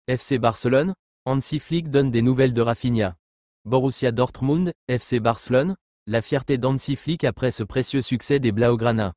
FC Barcelone, Hansi Flick donne des nouvelles de Rafinha. Borussia Dortmund, FC Barcelone, la fierté d'Hansi Flick après ce précieux succès des Blaugrana.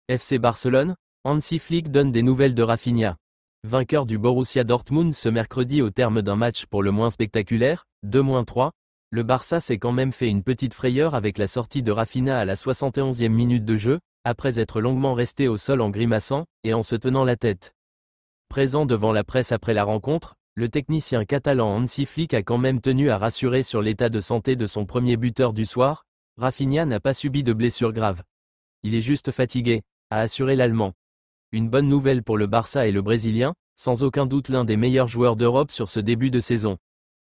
FC Barcelone, Hansi Flick donne des nouvelles de Rafinha. Vainqueur du Borussia Dortmund ce mercredi au terme d'un match pour le moins spectaculaire, 2-3, le Barça s'est quand même fait une petite frayeur avec la sortie de Rafinha à la 71e minute de jeu, après être longuement resté au sol en grimaçant, et en se tenant la tête. Présent devant la presse après la rencontre, le technicien catalan Hansi Flick a quand même tenu à rassurer sur l'état de santé de son premier buteur du soir. Rafinha n'a pas subi de blessure grave. Il est juste fatigué, a assuré l'Allemand. Une bonne nouvelle pour le Barça et le Brésilien, sans aucun doute l'un des meilleurs joueurs d'Europe sur ce début de saison.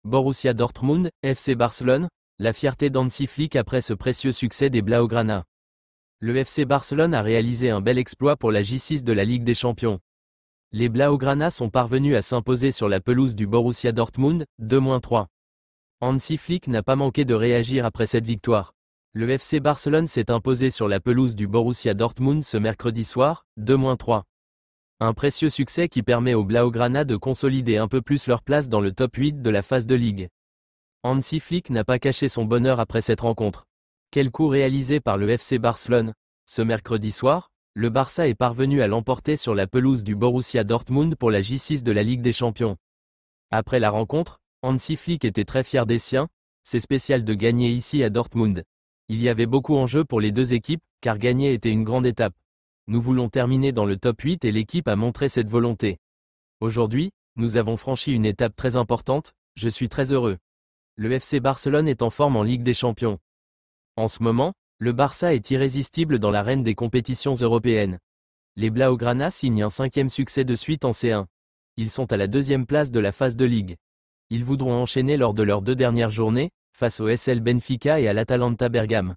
Borussia Dortmund, FC Barcelone, la fierté d'Hansi Flick après ce précieux succès des Blaugrana. Le FC Barcelone a réalisé un bel exploit pour la J6 de la Ligue des Champions. Les Blaugrana sont parvenus à s'imposer sur la pelouse du Borussia Dortmund, 2-3. Hansi Flick n'a pas manqué de réagir après cette victoire. Le FC Barcelone s'est imposé sur la pelouse du Borussia Dortmund ce mercredi soir, 2-3. Un précieux succès qui permet aux Blaugrana de consolider un peu plus leur place dans le top 8 de la phase de ligue. Hansi Flick n'a pas caché son bonheur après cette rencontre. Quel coup réalisé par le FC Barcelone. Ce mercredi soir, le Barça est parvenu à l'emporter sur la pelouse du Borussia Dortmund pour la J6 de la Ligue des Champions. Après la rencontre, Hansi Flick était très fier des siens, c'est spécial de gagner ici à Dortmund. Il y avait beaucoup en jeu pour les deux équipes, car gagner était une grande étape. Nous voulons terminer dans le top 8 et l'équipe a montré cette volonté. Aujourd'hui, nous avons franchi une étape très importante, je suis très heureux. Le FC Barcelone est en forme en Ligue des Champions. En ce moment, le Barça est irrésistible dans l'arène des compétitions européennes. Les Blaugrana signent un 5e succès de suite en C1. Ils sont à la 2e place de la phase de Ligue. Ils voudront enchaîner lors de leurs 2 dernières journées, face au SL Benfica et à l'Atalanta Bergame.